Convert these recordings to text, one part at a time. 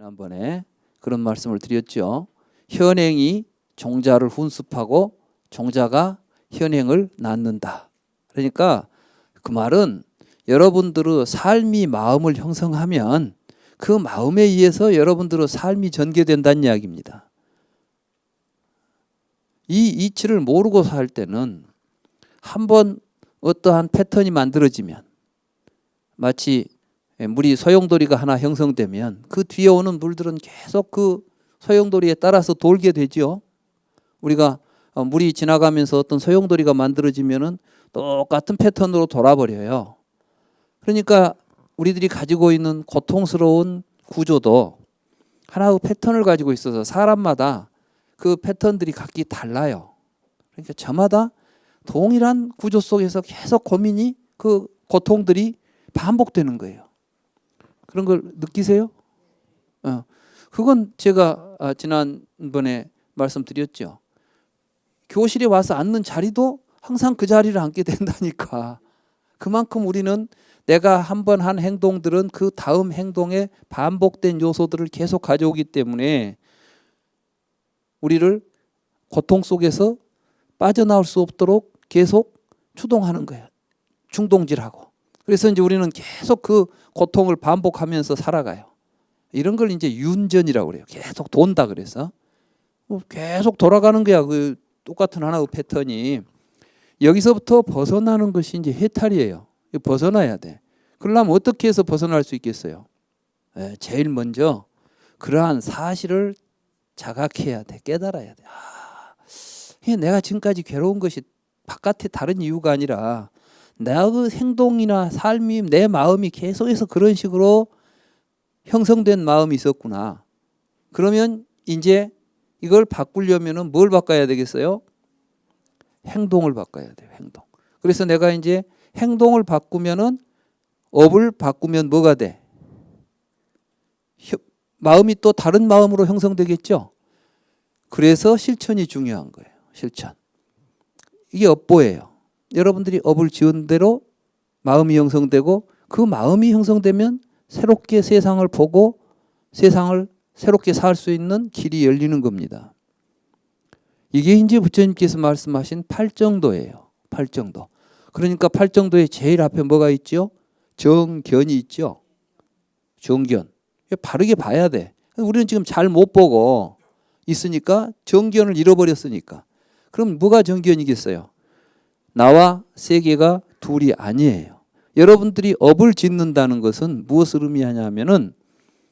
지난번에 그런 말씀을 드렸죠. 현행이 종자를 훈습하고 종자가 현행을 낳는다. 그러니까 그 말은 여러분들의 삶이 마음을 형성하면 그 마음에 의해서 여러분들의 삶이 전개된다는 이야기입니다. 이 이치를 모르고 살 때는 한번 어떠한 패턴이 만들어지면 마치 물이 소용돌이가 하나 형성되면 그 뒤에 오는 물들은 계속 그 소용돌이에 따라서 돌게 되죠. 우리가 물이 지나가면서 어떤 소용돌이가 만들어지면은 똑같은 패턴으로 돌아버려요. 그러니까 우리들이 가지고 있는 고통스러운 구조도 하나의 패턴을 가지고 있어서 사람마다 그 패턴들이 각기 달라요. 그러니까 저마다 동일한 구조 속에서 계속 고민이 그 고통들이 반복되는 거예요. 그런 걸 느끼세요? 그건 제가 지난번에 말씀드렸죠. 교실에 와서 앉는 자리도 항상 그 자리를 앉게 된다니까. 그만큼 우리는 내가 한 번 한 행동들은 그 다음 행동에 반복된 요소들을 계속 가져오기 때문에 우리를 고통 속에서 빠져나올 수 없도록 계속 추동하는 거예요. 충동질하고. 그래서 이제 우리는 계속 그 고통을 반복하면서 살아가요. 이런 걸 이제 윤전이라고 그래요. 계속 돈다 그래서. 계속 돌아가는 거야. 그 똑같은 하나의 패턴이. 여기서부터 벗어나는 것이 이제 해탈이에요. 벗어나야 돼. 그러려면 어떻게 해서 벗어날 수 있겠어요? 제일 먼저 그러한 사실을 자각해야 돼. 깨달아야 돼. 내가 지금까지 괴로운 것이 바깥에 다른 이유가 아니라 나의 행동이나 삶이 내 마음이 계속해서 그런 식으로 형성된 마음이 있었구나. 그러면 이제 이걸 바꾸려면 뭘 바꿔야 되겠어요? 행동을 바꿔야 돼요. 행동. 그래서 내가 이제 행동을 바꾸면은 업을 바꾸면 뭐가 돼? 마음이 또 다른 마음으로 형성되겠죠. 그래서 실천이 중요한 거예요. 실천. 이게 업보예요. 여러분들이 업을 지은 대로 마음이 형성되고 그 마음이 형성되면 새롭게 세상을 보고 세상을 새롭게 살 수 있는 길이 열리는 겁니다. 이게 이제 부처님께서 말씀하신 팔정도예요. 팔정도. 그러니까 팔정도의 제일 앞에 뭐가 있죠? 정견이 있죠. 정견. 바르게 봐야 돼. 우리는 지금 잘 못 보고 있으니까 정견을 잃어버렸으니까. 그럼 뭐가 정견이겠어요? 나와 세계가 둘이 아니에요. 여러분들이 업을 짓는다는 것은 무엇을 의미하냐면은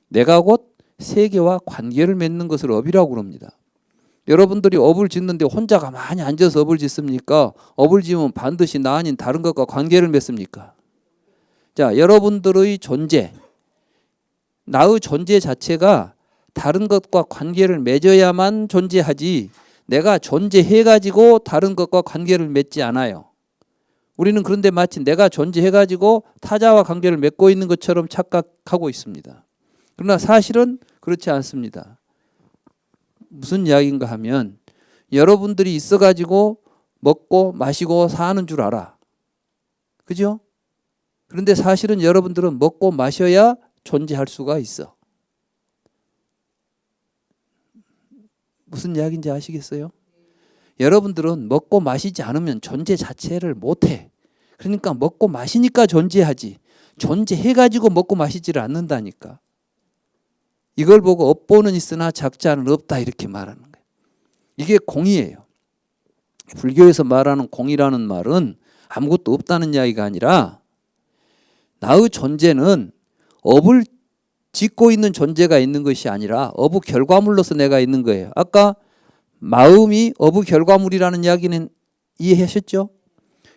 내가 곧 세계와 관계를 맺는 것을 업이라고 그럽니다. 여러분들이 업을 짓는데 혼자 가만히 앉아서 업을 짓습니까? 업을 지으면 반드시 나 아닌 다른 것과 관계를 맺습니까? 자, 여러분들의 존재, 나의 존재 자체가 다른 것과 관계를 맺어야만 존재하지 내가 존재해가지고 다른 것과 관계를 맺지 않아요. 우리는 그런데 마치 내가 존재해가지고 타자와 관계를 맺고 있는 것처럼 착각하고 있습니다. 그러나 사실은 그렇지 않습니다. 무슨 이야기인가 하면 여러분들이 있어가지고 먹고 마시고 사는 줄 알아. 그죠? 그런데 사실은 여러분들은 먹고 마셔야 존재할 수가 있어. 무슨 이야기인지 아시겠어요? 여러분들은 먹고 마시지 않으면 존재 자체를 못해. 그러니까 먹고 마시니까 존재하지. 존재해가지고 먹고 마시지를 않는다니까. 이걸 보고 업보는 있으나 작자는 없다 이렇게 말하는 거예요. 이게 공이에요. 불교에서 말하는 공이라는 말은 아무것도 없다는 이야기가 아니라 나의 존재는 업을 짓고 있는 존재가 있는 것이 아니라 업의 결과물로서 내가 있는 거예요. 아까 마음이 업의 결과물이라는 이야기는 이해하셨죠?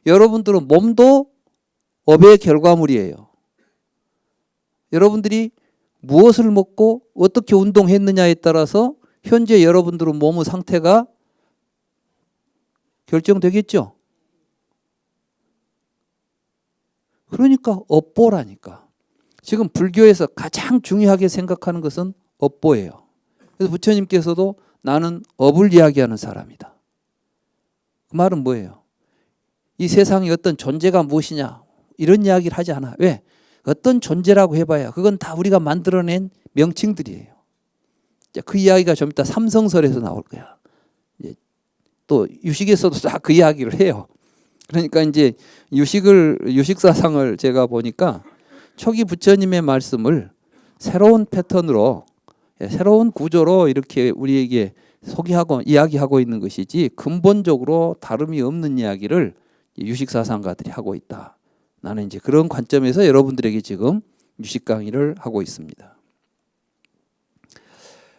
여러분들은 몸도 업의 결과물이에요. 여러분들이 무엇을 먹고 어떻게 운동했느냐에 따라서 현재 여러분들의 몸의 상태가 결정되겠죠? 그러니까 업보라니까. 지금 불교에서 가장 중요하게 생각하는 것은 업보예요. 그래서 부처님께서도 나는 업을 이야기하는 사람이다. 그 말은 뭐예요? 이 세상에 어떤 존재가 무엇이냐 이런 이야기를 하지 않아. 왜? 어떤 존재라고 해봐야 그건 다 우리가 만들어낸 명칭들이에요. 자, 그 이야기가 좀 이따 삼성설에서 나올 거야. 이제 또 유식에서도 딱 그 이야기를 해요. 그러니까 이제 유식사상을 제가 보니까 초기 부처님의 말씀을 새로운 패턴으로, 새로운 구조로 이렇게 우리에게 소개하고 이야기하고 있는 것이지 근본적으로 다름이 없는 이야기를 유식사상가들이 하고 있다. 나는 이제 그런 관점에서 여러분들에게 지금 유식 강의를 하고 있습니다.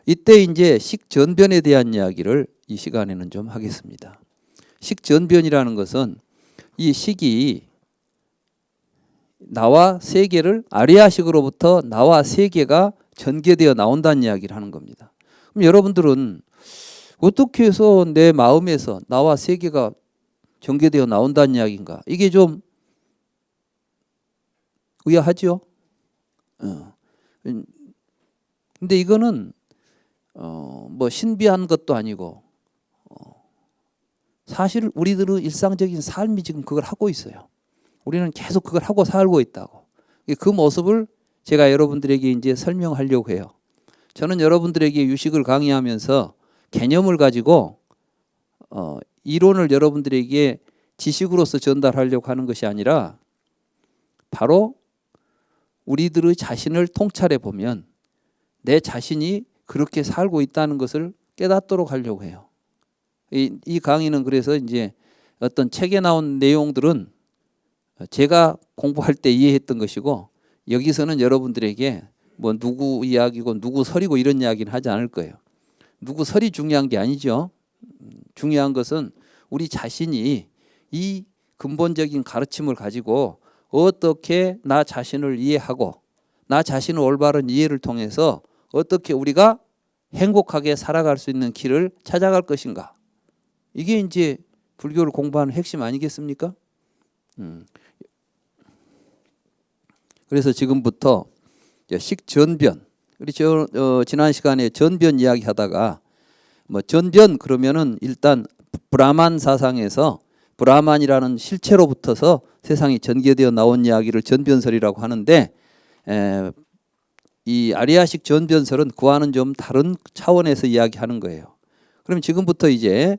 이때 이제 식전변에 대한 이야기를 이 시간에는 좀 하겠습니다. 식전변이라는 것은 이 식이 나와 세계를 아리아식으로부터 나와 세계가 전개되어 나온다는 이야기를 하는 겁니다. 그럼 여러분들은 어떻게 해서 내 마음에서 나와 세계가 전개되어 나온다는 이야기인가? 이게 좀 의아하죠? 근데 이거는 뭐 신비한 것도 아니고 사실 우리들의 일상적인 삶이 지금 그걸 하고 있어요. 우리는 계속 그걸 하고 살고 있다고. 그 모습을 제가 여러분들에게 이제 설명하려고 해요. 저는 여러분들에게 유식을 강의하면서 개념을 가지고 이론을 여러분들에게 지식으로서 전달하려고 하는 것이 아니라 바로 우리들의 자신을 통찰해 보면 내 자신이 그렇게 살고 있다는 것을 깨닫도록 하려고 해요. 이 강의는 그래서 이제 어떤 책에 나온 내용들은 제가 공부할 때 이해했던 것이고 여기서는 여러분들에게 뭐 누구 이야기고 누구 설이고 이런 이야기는 하지 않을 거예요. 누구 설이 중요한 게 아니죠. 중요한 것은 우리 자신이 이 근본적인 가르침을 가지고 어떻게 나 자신을 이해하고 나 자신의 올바른 이해를 통해서 어떻게 우리가 행복하게 살아갈 수 있는 길을 찾아갈 것인가. 이게 이제 불교를 공부하는 핵심 아니겠습니까? 그래서 지금부터 식전변, 우리 지난 시간에 전변 이야기하다가 뭐 전변 그러면은 일단 브라만 사상에서 브라만이라는 실체로부터서 세상이 전개되어 나온 이야기를 전변설이라고 하는데 이 아리아식 전변설은 그와는 좀 다른 차원에서 이야기하는 거예요. 그럼 지금부터 이제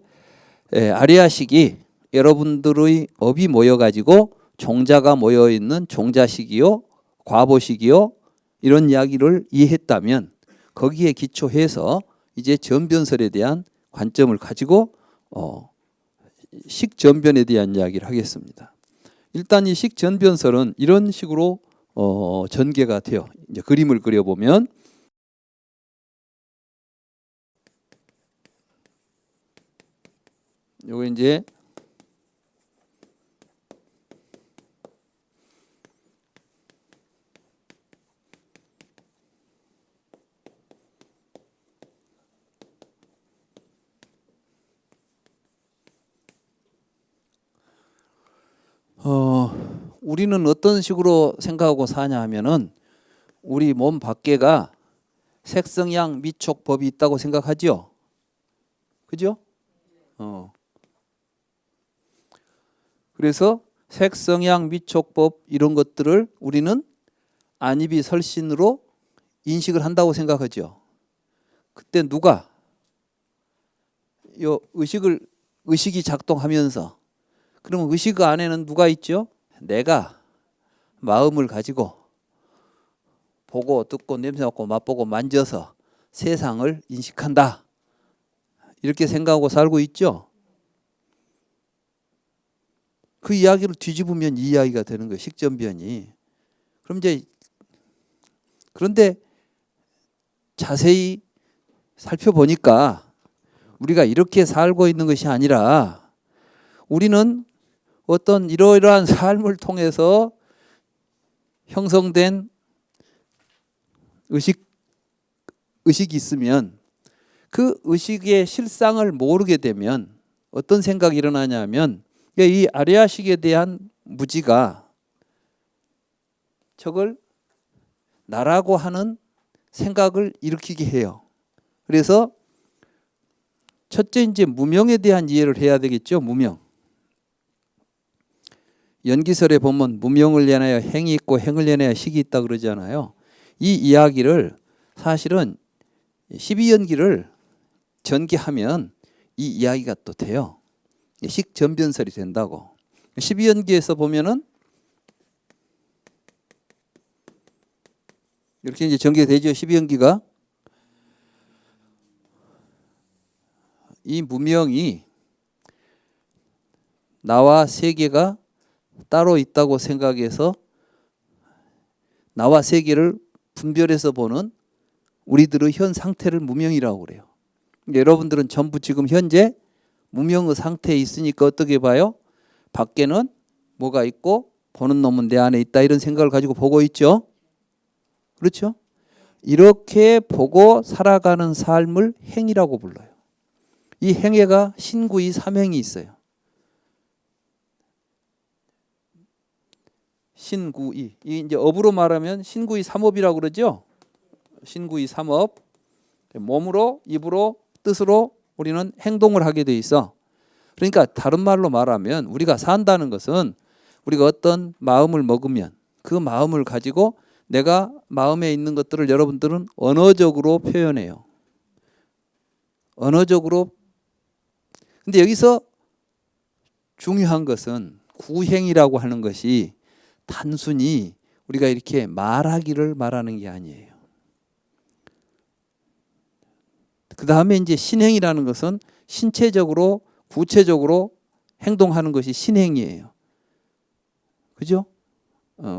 아리아식이 여러분들의 업이 모여가지고 종자가 모여있는 종자식이요 과보식이요 이런 이야기를 이해했다면 거기에 기초해서 이제 전변설에 대한 관점을 가지고 식전변에 대한 이야기를 하겠습니다. 일단 이 식전변설은 이런 식으로 전개가 돼요. 이제 그림을 그려보면 요거 이제 우리는 어떤 식으로 생각하고 사냐 하면은 우리 몸 밖에가 색성양 미촉법이 있다고 생각하죠. 그죠? 그래서 색성양 미촉법 이런 것들을 우리는 안입이 설신으로 인식을 한다고 생각하죠. 그때 누가 요 의식이 작동하면서 그러면 의식 안에는 누가 있죠? 내가 마음을 가지고 보고 듣고 냄새 맡고 맛보고 만져서 세상을 인식한다. 이렇게 생각하고 살고 있죠. 그 이야기를 뒤집으면 이 이야기가 되는 거예요. 식전변이. 그럼 이제 그런데 자세히 살펴보니까 우리가 이렇게 살고 있는 것이 아니라 우리는 어떤 이러이러한 삶을 통해서 형성된 의식이 있으면 그 의식의 실상을 모르게 되면 어떤 생각이 일어나냐면 이 아리아식에 대한 무지가 저걸 나라고 하는 생각을 일으키게 해요. 그래서 첫째 이제 무명에 대한 이해를 해야 되겠죠. 무명. 연기설에 보면 무명을 연하여 행이 있고 행을 연하여 식이 있다 그러잖아요. 이 이야기를 사실은 12연기를 전개하면 이 이야기가 또 돼요. 식전변설이 된다고. 12연기에서 보면은 이렇게 이제 전개되죠. 12연기가 이 무명이 나와 세계가 따로 있다고 생각해서 나와 세계를 분별해서 보는 우리들의 현 상태를 무명이라고 그래요. 여러분들은 전부 지금 현재 무명의 상태에 있으니까 어떻게 봐요? 밖에는 뭐가 있고 보는 놈은 내 안에 있다 이런 생각을 가지고 보고 있죠. 그렇죠? 이렇게 보고 살아가는 삶을 행위라고 불러요. 이 행위가 신구이 삼행이 있어요. 신구이. 이 이제 업으로 말하면 신구이 삼업이라고 그러죠. 신구이 삼업. 몸으로, 입으로, 뜻으로 우리는 행동을 하게 돼 있어. 그러니까 다른 말로 말하면 우리가 산다는 것은 우리가 어떤 마음을 먹으면 그 마음을 가지고 내가 마음에 있는 것들을 여러분들은 언어적으로 표현해요. 언어적으로. 근데 여기서 중요한 것은 구행이라고 하는 것이 단순히 우리가 이렇게 말하기를 말하는 게 아니에요. 그 다음에 이제 신행이라는 것은 신체적으로 구체적으로 행동하는 것이 신행이에요. 그죠?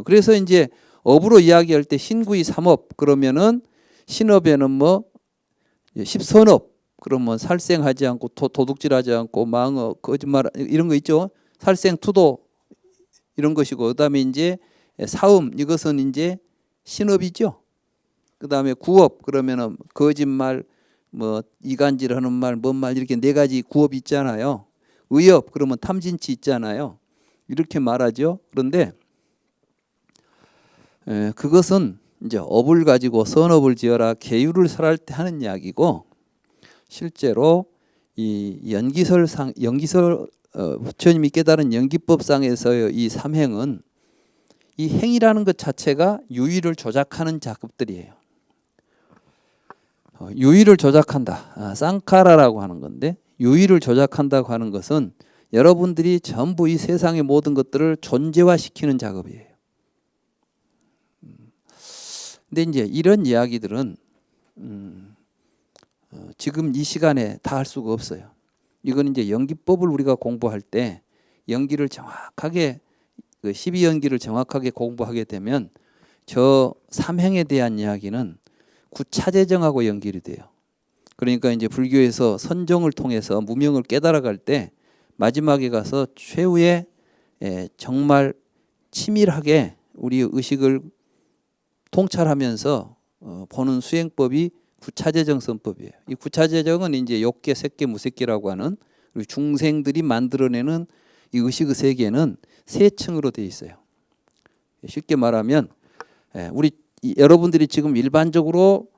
그래서 이제 업으로 이야기할 때 신구이 삼업 그러면은 신업에는 뭐 십선업 그러면 살생하지 않고 도둑질하지 않고 망어 거짓말 이런 거 있죠. 살생투도 이런 것이고 그다음에 이제 사음 이것은 이제 신업이죠. 그다음에 구업 그러면은 거짓말 뭐 이간질하는 말, 뭔 말 이렇게 네 가지 구업이 있잖아요. 의업 그러면 탐진치 있잖아요. 이렇게 말하죠. 그런데 그것은 이제 업을 가지고 선업을 지어라 계율을 설할 때 하는 이야기고 실제로 이 연기설 부처님이 깨달은 연기법상에서의 이 삼행은 이 행이라는 것 자체가 유의를 조작하는 작업들이에요. 유의를 조작한다. 쌍카라라고 하는 건데 유의를 조작한다고 하는 것은 여러분들이 전부 이 세상의 모든 것들을 존재화시키는 작업이에요. 근데 이제 이런 이야기들은 지금 이 시간에 다 할 수가 없어요. 이건 이제 연기법을 우리가 공부할 때 연기를 정확하게 그 12연기를 정확하게 공부하게 되면 저 삼행에 대한 이야기는 구차재정하고 연결이 돼요. 그러니까 이제 불교에서 선정을 통해서 무명을 깨달아갈 때 마지막에 가서 최후의 정말 치밀하게 우리의 의식을 통찰하면서 보는 수행법이 구차재정선법이에요. 이 구차재정은 이제 욕계, 색계, 무색계라고 하는 우리 중생들이 만들어내는 이 의식의 세계는 세 층으로 되어 있어요. 쉽게 말하면 우리 여러분들이 지금 일반적으로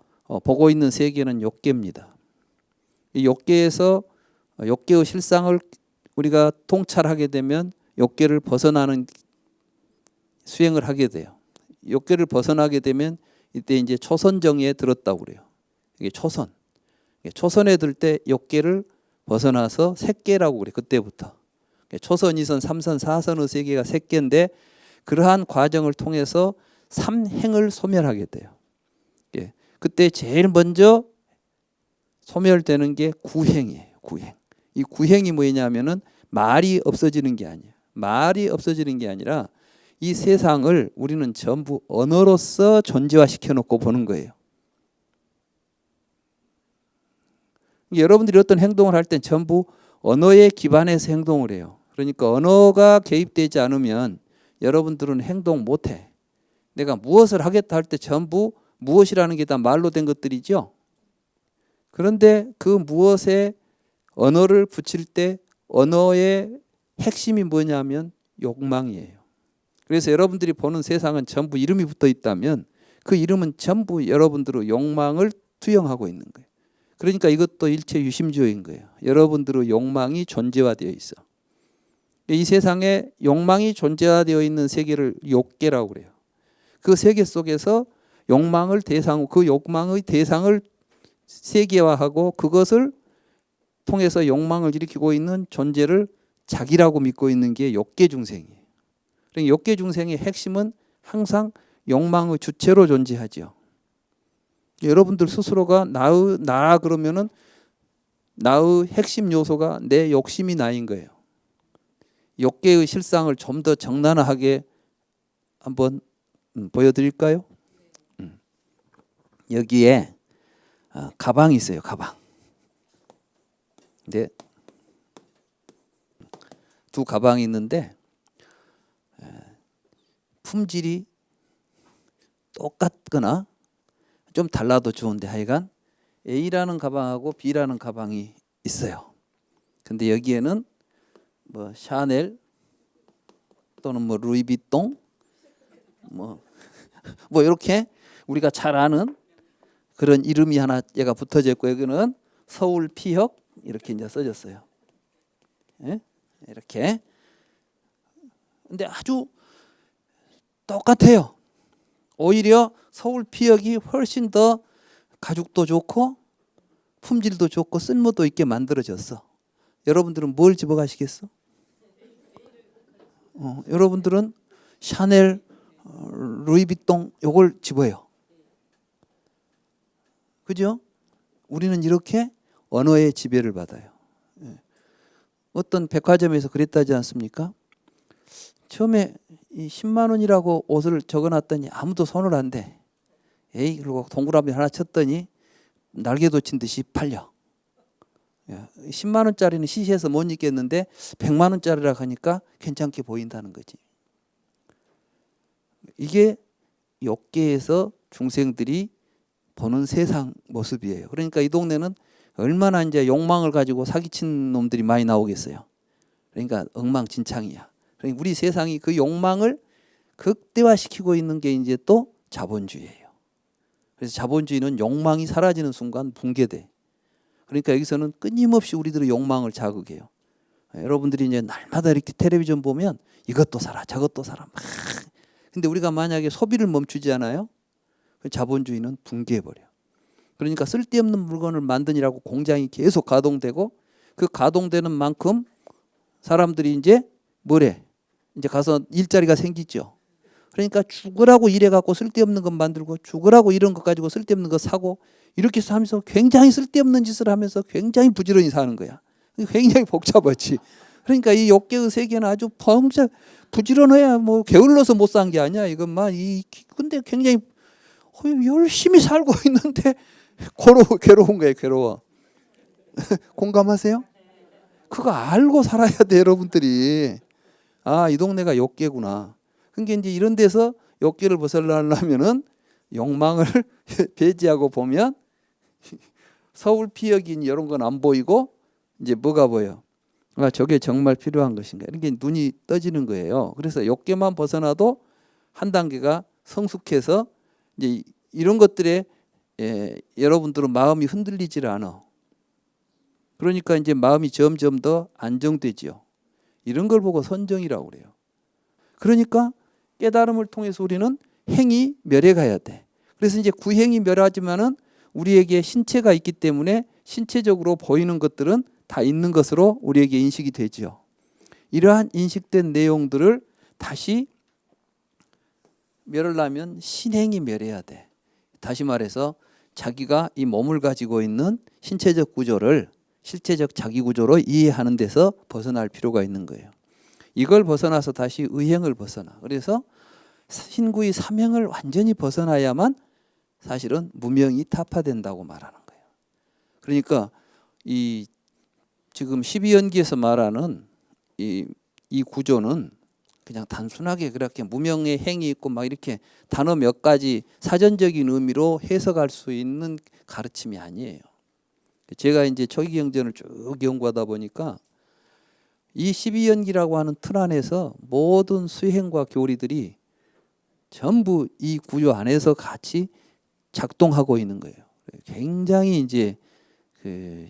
보고 있는 세계는 욕계입니다. 이 욕계에서 욕계의 실상을 우리가 통찰하게 되면 욕계를 벗어나는 수행을 하게 돼요. 욕계를 벗어나게 되면 이때 이제 초선정의에 들었다고 그래요. 이게 초선. 초선에 들 때 욕계를 벗어나서 색계라고 그래. 그때부터. 초선, 2선, 3선, 4선의 세계가 색계인데 그러한 과정을 통해서 삼행을 소멸하게 돼요. 그때 제일 먼저 소멸되는 게 구행이에요. 구행. 이 구행이 뭐냐면은 말이 없어지는 게 아니에요. 말이 없어지는 게 아니라 이 세상을 우리는 전부 언어로서 존재화시켜 놓고 보는 거예요. 여러분들이 어떤 행동을 할 땐 전부 언어에 기반해서 행동을 해요. 그러니까 언어가 개입되지 않으면 여러분들은 행동 못해. 내가 무엇을 하겠다 할 때 전부 무엇이라는 게 다 말로 된 것들이죠. 그런데 그 무엇에 언어를 붙일 때 언어의 핵심이 뭐냐면 욕망이에요. 그래서 여러분들이 보는 세상은 전부 이름이 붙어 있다면 그 이름은 전부 여러분들의 욕망을 투영하고 있는 거예요. 그러니까 이것도 일체 유심주의인 거예요. 여러분들의 욕망이 존재화되어 있어. 이 세상에 욕망이 존재화되어 있는 세계를 욕계라고 그래요. 그 세계 속에서 욕망을 대상, 그 욕망의 대상을 세계화하고 그것을 통해서 욕망을 일으키고 있는 존재를 자기라고 믿고 있는 게 욕계 중생이에요. 그러니까 욕계 중생의 핵심은 항상 욕망의 주체로 존재하죠. 여러분들 스스로가 나 그러면은 나의 핵심 요소가 내 욕심이 나인 거예요. 욕계의 실상을 좀 더 적나라하게 한번 보여드릴까요? 여기에 가방이 있어요. 가방. 네. 두 가방이 있는데 품질이 똑같거나 좀 달라도 좋은데 하여간 A라는 가방하고 B라는 가방이 있어요. 근데 여기에는 뭐 샤넬 또는 뭐 루이비통 뭐 이렇게 우리가 잘 아는 그런 이름이 하나 얘가 붙어져 있고 여기는 서울 피혁 이렇게 이제 써졌어요. 예? 이렇게. 근데 아주 똑같아요. 오히려 서울 피혁이 훨씬 더 가죽도 좋고 품질도 좋고 쓸모도 있게 만들어졌어. 여러분들은 뭘 집어가시겠어? 여러분들은 샤넬, 루이비통 요걸 집어요. 그죠? 우리는 이렇게 언어의 지배를 받아요. 어떤 백화점에서 그랬다지 않습니까? 처음에 이 10만 원이라고 옷을 적어놨더니 아무도 손을 안 대. 에이, 그리고 동그라미 하나 쳤더니 날개도 친 듯이 팔려. 10만 원짜리는 시시해서 못 입겠는데 100만 원짜리라고 하니까 괜찮게 보인다는 거지. 이게 욕계에서 중생들이 보는 세상 모습이에요. 그러니까 이 동네는 얼마나 이제 욕망을 가지고 사기친 놈들이 많이 나오겠어요. 그러니까 엉망진창이야. 그러니까 우리 세상이 그 욕망을 극대화시키고 있는 게 이제 또 자본주의예요. 그래서 자본주의는 욕망이 사라지는 순간 붕괴돼. 그러니까 여기서는 끊임없이 우리들의 욕망을 자극해요. 여러분들이 이제 날마다 이렇게 텔레비전 보면 이것도 사라 저것도 사라 막. 근데 우리가 만약에 소비를 멈추지 않아요? 자본주의는 붕괴해버려. 그러니까 쓸데없는 물건을 만드느라고 공장이 계속 가동되고 그 가동되는 만큼 사람들이 이제 뭐래? 이제 가서 일자리가 생기죠. 그러니까 죽으라고 일해갖고 쓸데없는 것 만들고 죽으라고 이런 것 가지고 쓸데없는 거 사고 이렇게 하면서 굉장히 쓸데없는 짓을 하면서 굉장히 부지런히 사는 거야. 굉장히 복잡하지. 그러니까 이 욕계의 세계는 아주 부지런해야 뭐 게을러서 못 산 게 아니야. 이것만 근데 굉장히 열심히 살고 있는데 괴로운 거예요. 괴로워. 공감하세요? 그거 알고 살아야 돼 여러분들이. 이 동네가 욕계구나. 그러니까 이제 이런 데서 욕계를 벗어나려면은 욕망을 배제하고 보면 서울 피혁인 이런 건 안 보이고 이제 뭐가 보여? 저게 정말 필요한 것인가? 이렇게 눈이 떠지는 거예요. 그래서 욕계만 벗어나도 한 단계가 성숙해서 이제 이런 것들에 여러분들은 마음이 흔들리질 않아. 그러니까 이제 마음이 점점 더 안정되지요. 이런 걸 보고 선정이라고 그래요. 그러니까 깨달음을 통해서 우리는 행이 멸해가야 돼. 그래서 이제 구행이 멸하지만은 우리에게 신체가 있기 때문에 신체적으로 보이는 것들은 다 있는 것으로 우리에게 인식이 되지요. 이러한 인식된 내용들을 다시 멸하려면 신행이 멸해야 돼. 다시 말해서 자기가 이 몸을 가지고 있는 신체적 구조를 실체적 자기 구조로 이해하는 데서 벗어날 필요가 있는 거예요. 이걸 벗어나서 다시 의행을 벗어나. 그래서 신구의 삼행을 완전히 벗어나야만 사실은 무명이 타파된다고 말하는 거예요. 그러니까 이 지금 12연기에서 말하는 이 구조는 그냥 단순하게 그렇게 무명의 행이 있고 막 이렇게 단어 몇 가지 사전적인 의미로 해석할 수 있는 가르침이 아니에요. 제가 이제 초기 경전을 쭉 연구하다 보니까 이 12연기라고 하는 틀 안에서 모든 수행과 교리들이 전부 이 구조 안에서 같이 작동하고 있는 거예요. 굉장히 이제 그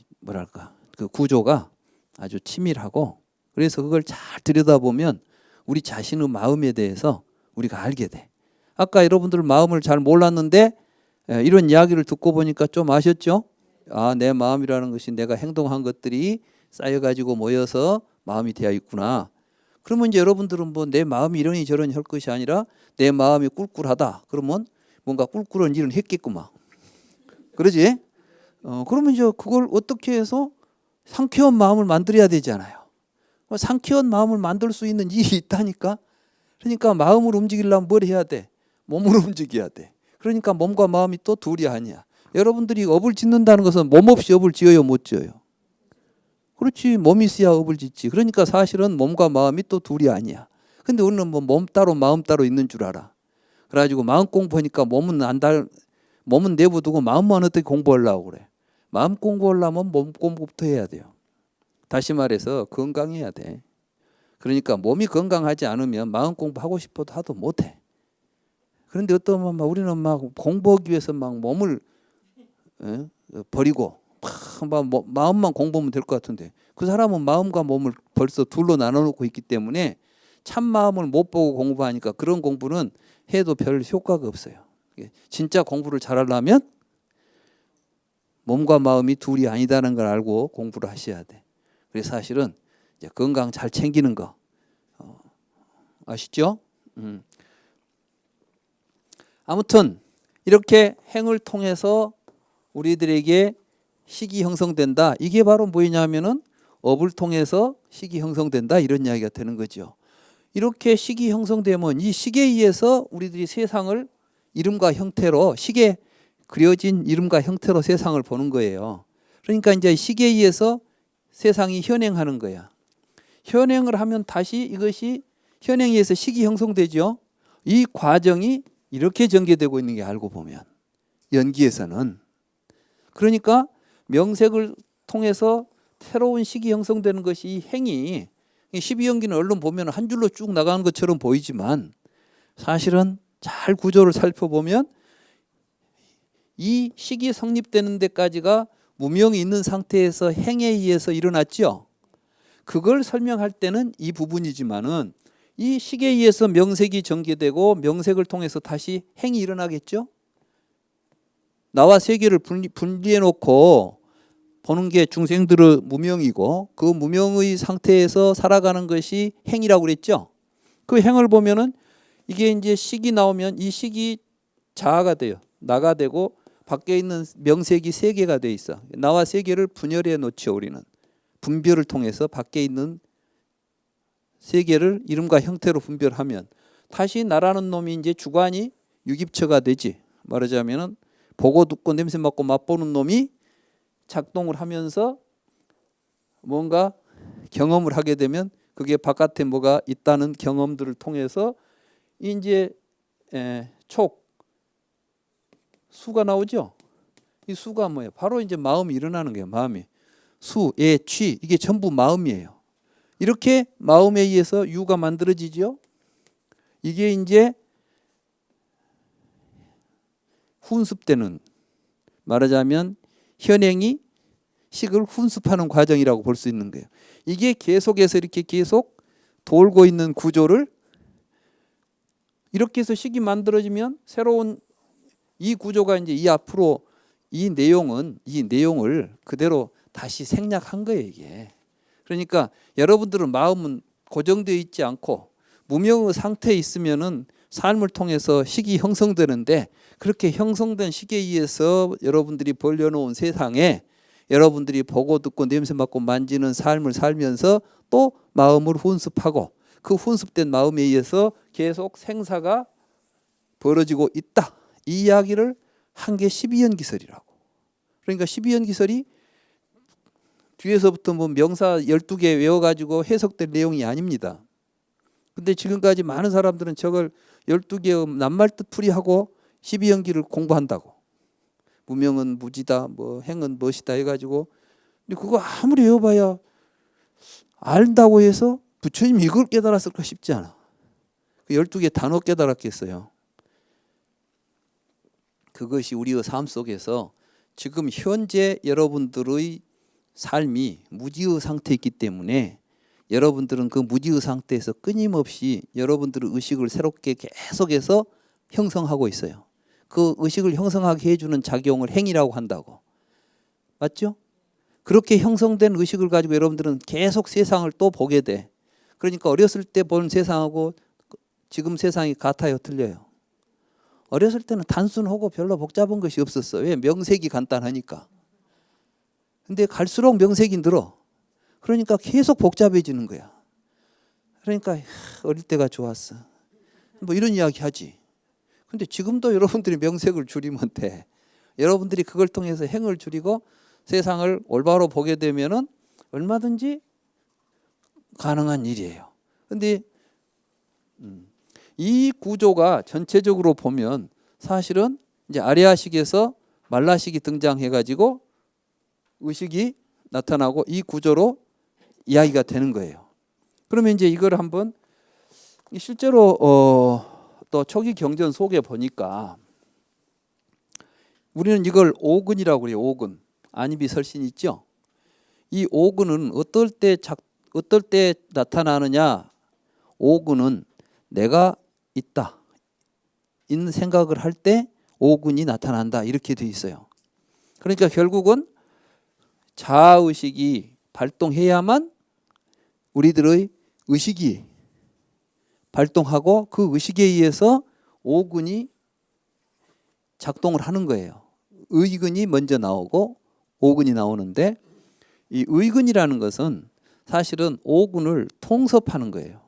구조가 아주 치밀하고 그래서 그걸 잘 들여다보면 우리 자신의 마음에 대해서 우리가 알게 돼. 아까 여러분들 마음을 잘 몰랐는데 이런 이야기를 듣고 보니까 좀 아셨죠? 아, 내 마음이라는 것이 내가 행동한 것들이 쌓여가지고 모여서 마음이 되어 있구나. 그러면 이제 여러분들은 뭐 내 마음이 이러니 저러니 할 것이 아니라 내 마음이 꿀꿀하다. 그러면 뭔가 꿀꿀한 일은 했겠구만. 그러지? 그러면 이제 그걸 어떻게 해서 상쾌한 마음을 만들어야 되잖아요. 상쾌한 마음을 만들 수 있는 일이 있다니까. 그러니까 마음을 움직이려면 뭘 해야 돼? 몸을 움직여야 돼. 그러니까 몸과 마음이 또 둘이 아니야. 여러분들이 업을 짓는다는 것은 몸 없이 업을 지어요, 못 지어요? 그렇지. 몸이 있어야 업을 짓지. 그러니까 사실은 몸과 마음이 또 둘이 아니야. 근데 우리는 뭐 몸 따로 마음 따로 있는 줄 알아. 그래가지고 마음 공부하니까 몸은 내버두고 마음만 어떻게 공부하려고 그래. 마음 공부하려면 몸 공부부터 해야 돼요. 다시 말해서 건강해야 돼. 그러니까 몸이 건강하지 않으면 마음 공부하고 싶어도 하도 못해. 그런데 어떤 막 우리는 막 공부하기 위해서 막 몸을 버리고 막 마음만 공부하면 될 것 같은데 그 사람은 마음과 몸을 벌써 둘로 나눠놓고 있기 때문에 참 마음을 못 보고 공부하니까 그런 공부는 해도 별 효과가 없어요. 진짜 공부를 잘하려면 몸과 마음이 둘이 아니다는 걸 알고 공부를 하셔야 돼. 그래서 사실은 이제 건강 잘 챙기는 거 아시죠? 아무튼 이렇게 행을 통해서 우리들에게 식이 형성된다. 이게 바로 뭐냐면은 업을 통해서 식이 형성된다 이런 이야기가 되는 거죠. 이렇게 식이 형성되면 이 식에 의해서 우리들이 세상을 이름과 형태로 식에 그려진 이름과 형태로 세상을 보는 거예요. 그러니까 이제 식에 의해서 세상이 현행하는 거야. 현행을 하면 다시 이것이 현행에 의해서 식이 형성되죠. 이 과정이 이렇게 전개되고 있는 게 알고 보면 연기에서는 그러니까 명색을 통해서 새로운 식이 형성되는 것이 이 행이 12연기는 얼른 보면 한 줄로 쭉 나가는 것처럼 보이지만 사실은 잘 구조를 살펴보면 이 식이 성립되는 데까지가 무명이 있는 상태에서 행에 의해서 일어났죠. 그걸 설명할 때는 이 부분이지만은 이 식에 의해서 명색이 전개되고 명색을 통해서 다시 행이 일어나겠죠. 나와 세계를 분리해 놓고 보는 게 중생들의 무명이고 그 무명의 상태에서 살아가는 것이 행이라고 그랬죠. 그 행을 보면은 이게 이제 식이 나오면 이 식이 자아가 돼요. 나가 되고 밖에 있는 명색이 세 개가 돼 있어. 나와 세계를 분열해 놓죠. 우리는 분별을 통해서 밖에 있는 세계를 이름과 형태로 분별하면 다시 나라는 놈이 이제 주관이 유깁처가 되지. 말하자면은 보고 듣고 냄새 맡고 맛보는 놈이 작동을 하면서 뭔가 경험을 하게 되면 그게 바깥에 뭐가 있다는 경험들을 통해서 이제 수가 나오죠. 이 수가 뭐예요? 바로 이제 마음이 일어나는 거예요. 마음이 수, 예, 취 이게 전부 마음이에요. 이렇게 마음에 의해서 유가 만들어지죠. 이게 이제 훈습되는 말하자면 현행이 식을 훈습하는 과정이라고 볼 수 있는 거예요. 이게 계속해서 이렇게 계속 돌고 있는 구조를 이렇게 해서 식이 만들어지면 새로운 이 구조가 이제 이 앞으로 이 내용을 그대로 다시 생략한 거예요, 이게. 그러니까 여러분들은 마음은 고정되어 있지 않고 무명의 상태에 있으면은 삶을 통해서 식이 형성되는데 그렇게 형성된 식에 의해서 여러분들이 벌려놓은 세상에 여러분들이 보고 듣고 냄새 맡고 만지는 삶을 살면서 또 마음을 훈습하고 그 훈습된 마음에 의해서 계속 생사가 벌어지고 있다. 이 이야기를 한 게 12연기설이라고. 그러니까 12연기설이 뒤에서부터 뭐 명사 12개 외워가지고 해석될 내용이 아닙니다. 근데 지금까지 많은 사람들은 저걸 12개의 낱말뜻 풀이하고 12연기를 공부한다고. 무명은 무지다, 뭐 행은 무엇이다 해가지고. 근데 그거 아무리 외워봐야 안다고 해서 부처님이 이걸 깨달았을까 싶지 않아. 그 12개 단어 깨달았겠어요. 그것이 우리의 삶 속에서 지금 현재 여러분들의 삶이 무지의 상태에 있기 때문에 여러분들은 그 무지의 상태에서 끊임없이 여러분들의 의식을 새롭게 계속해서 형성하고 있어요. 그 의식을 형성하게 해주는 작용을 행이라고 한다고. 맞죠? 그렇게 형성된 의식을 가지고 여러분들은 계속 세상을 또 보게 돼. 그러니까 어렸을 때 본 세상하고 지금 세상이 같아요, 틀려요? 어렸을 때는 단순하고 별로 복잡한 것이 없었어. 왜? 명색이 간단하니까. 근데 갈수록 명색이 늘어. 그러니까 계속 복잡해지는 거야. 그러니까 어릴 때가 좋았어. 뭐 이런 이야기 하지. 근데 지금도 여러분들이 명색을 줄이면 돼. 여러분들이 그걸 통해서 행을 줄이고 세상을 올바로 보게 되면은 얼마든지 가능한 일이에요. 근데 이 구조가 전체적으로 보면 사실은 이제 아레아식에서 말라식이 등장해가지고 의식이 나타나고 이 구조로 이야기가 되는 거예요. 그러면 이제 이걸 한번 실제로 또 초기 경전 속에 보니까 우리는 이걸 오근이라고 그래요. 오근. 안입이 설신 있죠. 이 오근은 어떨 때 나타나느냐? 오근은 내가 있다. 있는 생각을 할 때 오근이 나타난다. 이렇게 돼 있어요. 그러니까 결국은 자아의식이 발동해야만 우리들의 의식이 발동하고 그 의식에 의해서 오근이 작동을 하는 거예요. 의근이 먼저 나오고 오근이 나오는데 이 의근이라는 것은 사실은 오근을 통섭하는 거예요.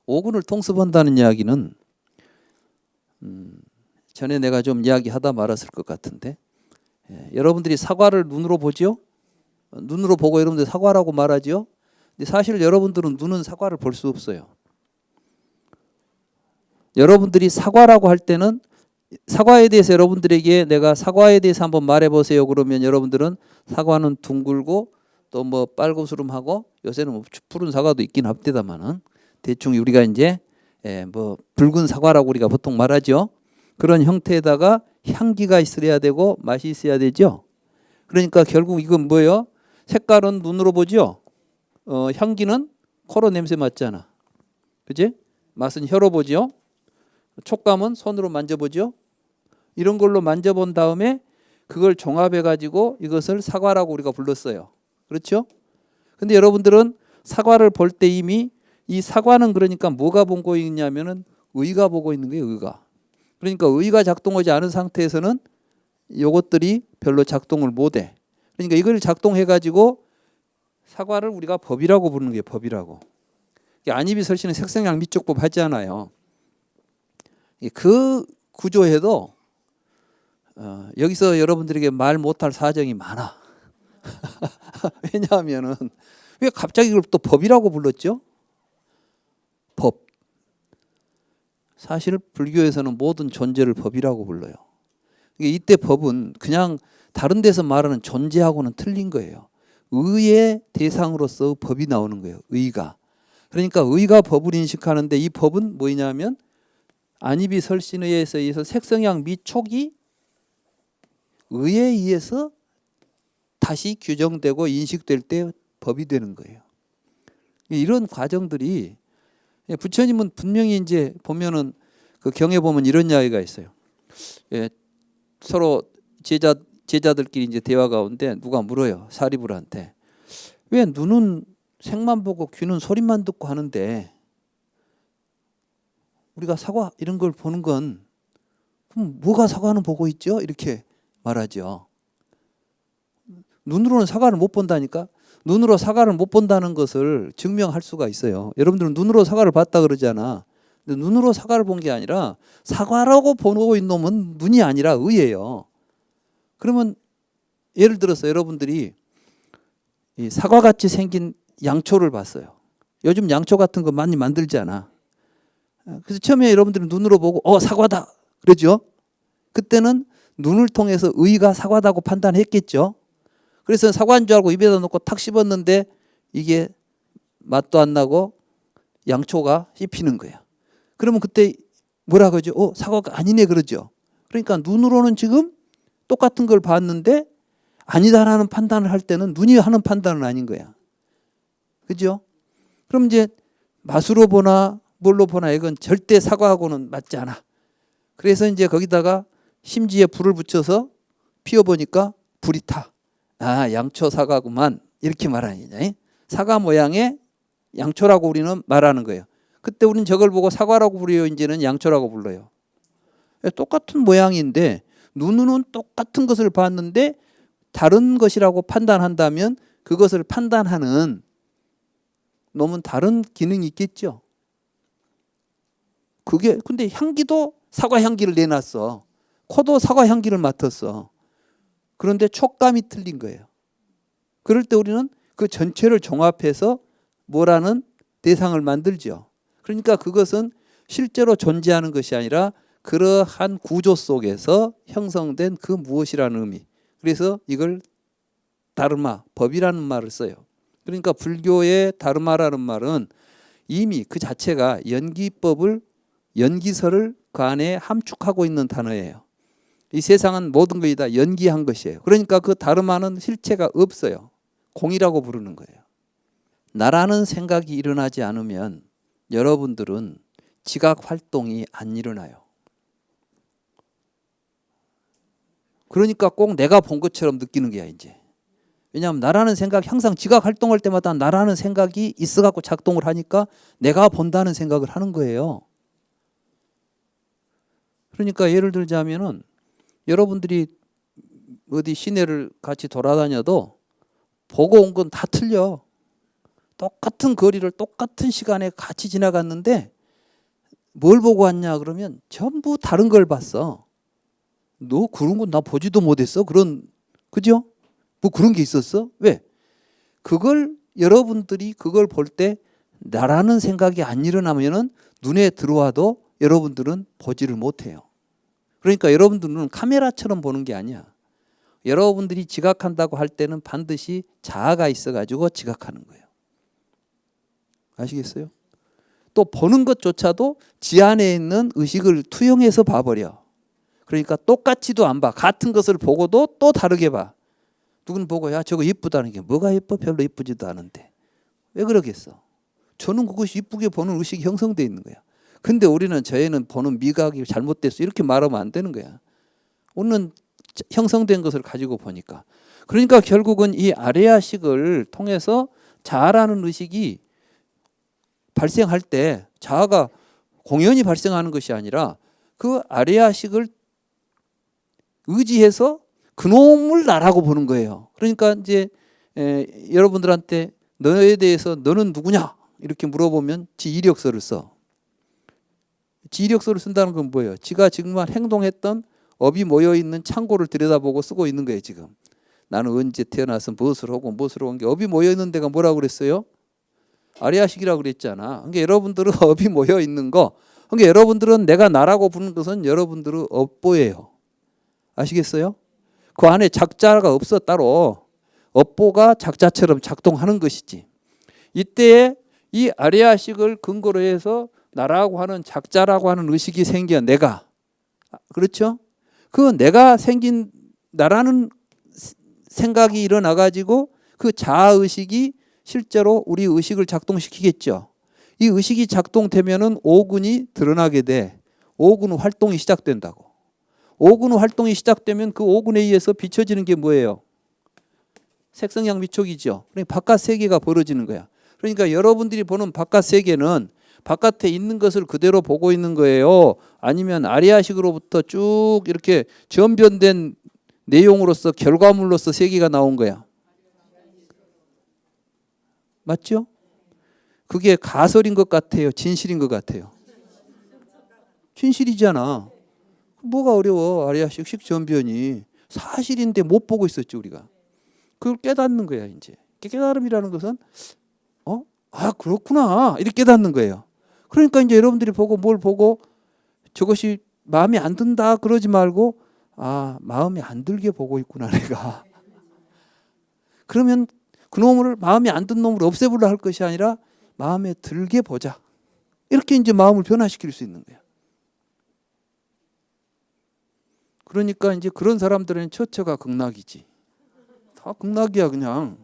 오근을 통섭한다는 이야기는 전에 내가 좀 이야기하다 말았을 것 같은데 여러분들이 사과를 눈으로 보죠? 눈으로 보고 여러분들 사과라고 말하죠? 근데 사실 여러분들은 눈은 사과를 볼 수 없어요. 여러분들이 사과라고 할 때는 사과에 대해서 여러분들에게 내가 사과에 대해서 한번 말해보세요. 그러면 여러분들은 사과는 둥글고 또 뭐 빨고스름하고 요새는 뭐 푸른 사과도 있긴 합니다만은 대충 우리가 이제 뭐 붉은 사과라고 우리가 보통 말하죠. 그런 형태에다가 향기가 있어야 되고 맛이 있어야 되죠. 그러니까 결국 이건 뭐예요? 색깔은 눈으로 보죠. 향기는 코로 냄새 맡잖아. 그지? 맛은 혀로 보죠. 촉감은 손으로 만져보죠. 이런 걸로 만져본 다음에 그걸 종합해 가지고 이것을 사과라고 우리가 불렀어요. 그렇죠? 근데 여러분들은 사과를 볼 때 이미 이 사과는 그러니까 뭐가 보고 있냐면은 의가 보고 있는 거예요. 의가. 그러니까 의가 작동하지 않은 상태에서는 이것들이 별로 작동을 못해. 그러니까 이걸 작동해 가지고 사과를 우리가 법이라고 부르는 게 법이라고. 안입이 설치는 색성양 미촉법 하잖아요. 그 구조에도 여기서 여러분들에게 말 못할 사정이 많아. 왜냐하면은 왜 갑자기 이걸 또 법이라고 불렀죠? 법. 사실 불교에서는 모든 존재를 법이라고 불러요. 이때 법은 그냥 다른 데서 말하는 존재하고는 틀린 거예요. 의의 대상으로서 법이 나오는 거예요. 의가. 그러니까 의가 법을 인식하는데 이 법은 뭐냐면 안입이 설신에 의해서 색성양 미촉이 의에 의해서 다시 규정되고 인식될 때 법이 되는 거예요. 이런 과정들이 부처님은 분명히 이제 보면은 그 경에 보면 이런 이야기가 있어요. 서로 제자들끼리 이제 대화 가운데 누가 물어요. 사리부르한테. 왜 눈은 색만 보고 귀는 소리만 듣고 하는데 우리가 사과 이런 걸 보는 건 그럼 뭐가 사과는 보고 있죠? 이렇게 말하죠. 눈으로는 사과를 못 본다니까. 눈으로 사과를 못 본다는 것을 증명할 수가 있어요. 여러분들은 눈으로 사과를 봤다 그러잖아. 근데 눈으로 사과를 본 게 아니라 사과라고 보고 있는 놈은 눈이 아니라 의예요. 그러면 예를 들어서 여러분들이 이 사과같이 생긴 양초를 봤어요. 요즘 양초 같은 거 많이 만들잖아. 그래서 처음에 여러분들은 눈으로 보고 사과다 그러죠. 그때는 눈을 통해서 의가 사과다고 판단했겠죠. 그래서 사과인 줄 알고 입에다 넣고 탁 씹었는데 이게 맛도 안 나고 양초가 씹히는 거야. 그러면 그때 뭐라 그러죠? 사과가 아니네 그러죠. 그러니까 눈으로는 지금 똑같은 걸 봤는데 아니다라는 판단을 할 때는 눈이 하는 판단은 아닌 거야. 그죠? 그럼 이제 맛으로 보나 뭘로 보나 이건 절대 사과하고는 맞지 않아. 그래서 이제 거기다가 심지에 불을 붙여서 피워보니까 불이 타. 아, 양초 사과구만. 이렇게 말하는 거냐. 사과 모양의 양초라고 우리는 말하는 거예요. 그때 우리는 저걸 보고 사과라고 부르요, 이제는 양초라고 불러요. 똑같은 모양인데 눈으로는 똑같은 것을 봤는데 다른 것이라고 판단한다면 그것을 판단하는 놈은 다른 기능이 있겠죠. 그게 근데 향기도 사과 향기를 내놨어. 코도 사과 향기를 맡았어. 그런데 촉감이 틀린 거예요. 그럴 때 우리는 그 전체를 종합해서 뭐라는 대상을 만들죠. 그러니까 그것은 실제로 존재하는 것이 아니라 그러한 구조 속에서 형성된 그 무엇이라는 의미. 그래서 이걸 다르마, 법이라는 말을 써요. 그러니까 불교의 다르마라는 말은 이미 그 자체가 연기법을, 연기설을 그 안에 함축하고 있는 단어예요. 이 세상은 모든 것이 다 연기한 것이에요. 그러니까 그 다르마는 실체가 없어요. 공이라고 부르는 거예요. 나라는 생각이 일어나지 않으면 여러분들은 지각 활동이 안 일어나요. 그러니까 꼭 내가 본 것처럼 느끼는 게야 이제. 왜냐하면 나라는 생각, 항상 지각 활동할 때마다 나라는 생각이 있어갖고 작동을 하니까 내가 본다는 생각을 하는 거예요. 그러니까 예를 들자면은 여러분들이 어디 시내를 같이 돌아다녀도 보고 온 건 다 틀려. 똑같은 거리를 똑같은 시간에 같이 지나갔는데 뭘 보고 왔냐 그러면 전부 다른 걸 봤어. 너 그런 건 나 보지도 못했어. 그죠? 뭐 그런 게 있었어? 왜? 그걸 여러분들이 그걸 볼 때 나라는 생각이 안 일어나면은 눈에 들어와도 여러분들은 보지를 못해요. 그러니까 여러분들은 카메라처럼 보는 게 아니야. 여러분들이 지각한다고 할 때는 반드시 자아가 있어가지고 지각하는 거예요. 아시겠어요? 또 보는 것조차도 지 안에 있는 의식을 투영해서 봐버려. 그러니까 똑같이도 안 봐. 같은 것을 보고도 또 다르게 봐. 누군 보고 야 저거 이쁘다는 게 뭐가 예뻐? 별로 이쁘지도 않은데. 왜 그러겠어? 저는 그것이 이쁘게 보는 의식이 형성되어 있는 거야. 근데 우리는 저희는 보는 미각이 잘못됐어. 이렇게 말하면 안 되는 거야. 우리는 형성된 것을 가지고 보니까. 그러니까 결국은 이 아레아식을 통해서 자아라는 의식이 발생할 때 자아가 공연히 발생하는 것이 아니라 그 아레아식을 의지해서 그놈을 나라고 보는 거예요. 그러니까 이제 여러분들한테 너에 대해서 너는 누구냐 이렇게 물어보면 지 이력서를 써. 지 이력서를 쓴다는 건 뭐예요? 지가 지금만 행동했던 업이 모여있는 창고를 들여다보고 쓰고 있는 거예요. 지금 나는 언제 태어나서 무엇을 하고 한 게 업이 모여있는 데가 뭐라고 그랬어요? 아레아식이라고 그랬잖아. 그러니까 여러분들은 업이 모여있는 거, 그러니까 여러분들은 내가 나라고 부르는 것은 여러분들의 업보예요. 아시겠어요? 그 안에 작자가 없어. 따로 업보가 작자처럼 작동하는 것이지. 이때에 이 아레아식을 근거로 해서 나라고 하는 작자라고 하는 의식이 생겨. 내가. 그렇죠? 그 내가 생긴 나라는 생각이 일어나 가지고 그 자아의식이 실제로 우리 의식을 작동시키겠죠. 이 의식이 작동되면은 오군이 드러나게 돼. 오군 활동이 시작된다고. 오군 활동이 시작되면 그 오군에 의해서 비춰지는 게 뭐예요? 색성양 미촉이죠. 그러니까 바깥 세계가 벌어지는 거야. 그러니까 여러분들이 보는 바깥 세계는 바깥에 있는 것을 그대로 보고 있는 거예요? 아니면 아레아식으로부터 쭉 이렇게 전변된 내용으로서 결과물로서 세계가 나온 거야? 맞죠? 그게 가설인 것 같아요? 진실인 것 같아요? 진실이잖아. 뭐가 어려워? 아레아식 전변이 사실인데 못 보고 있었지 우리가. 그걸 깨닫는 거야 이제. 깨달음이라는 것은 아 그렇구나 이렇게 깨닫는 거예요. 그러니까 이제 여러분들이 보고 뭘 보고 저것이 마음에 안 든다 그러지 말고 아 마음에 안 들게 보고 있구나 내가. 그러면 그 놈을 마음에 안 든 놈을 없애보려 할 것이 아니라 마음에 들게 보자. 이렇게 이제 마음을 변화시킬 수 있는 거야. 그러니까 이제 그런 사람들은 처처가 극락이지. 다 극락이야 그냥.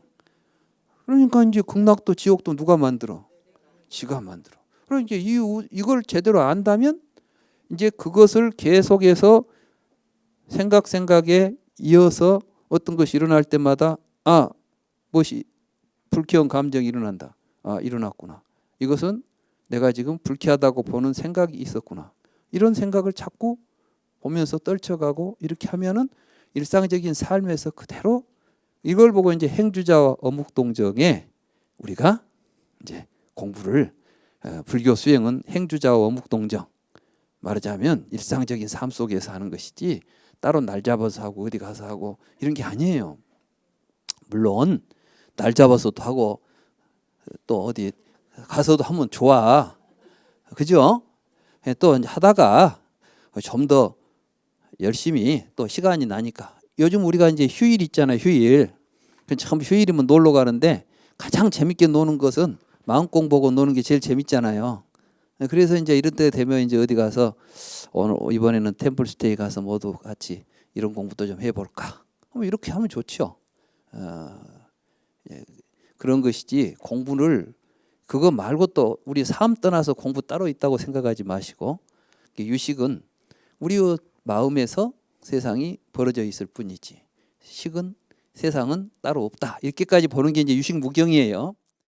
그러니까 이제 극락도 지옥도 누가 만들어? 지가 만들어. 그러니까 이제 이걸 제대로 안다면 이제 그것을 계속해서 생각에 이어서 어떤 것이 일어날 때마다 무엇이 불쾌한 감정이 일어난다. 일어났구나. 이것은 내가 지금 불쾌하다고 보는 생각이 있었구나. 이런 생각을 자꾸 보면서 떨쳐가고 이렇게 하면은 일상적인 삶에서 그대로 이걸 보고 이제 행주자와 어묵동정에 우리가 이제 공부를 불교 수행은 행주자와 어묵동정 말하자면 일상적인 삶 속에서 하는 것이지 따로 날 잡아서 하고 어디 가서 하고 이런 게 아니에요. 물론 날 잡아서도 하고 또 어디 가서도 하면 좋아. 그죠? 또 하다가 좀 더 열심히 또 시간이 나니까 요즘 우리가 이제 휴일 있잖아요. 휴일. 참 휴일이면 놀러 가는데 가장 재밌게 노는 것은 마음 공부하고 노는 게 제일 재밌잖아요. 그래서 이제 이런 때 되면 이제 어디 가서 오늘 이번에는 템플스테이 가서 모두 같이 이런 공부도 좀 해볼까. 이렇게 하면 좋죠. 그런 것이지 공부를 그거 말고 또 우리 삶 떠나서 공부 따로 있다고 생각하지 마시고 유식은 우리 마음에서 세상이 벌어져 있을 뿐이지 식은 세상은 따로 없다. 이렇게까지 보는 게 이제 유식무경이에요.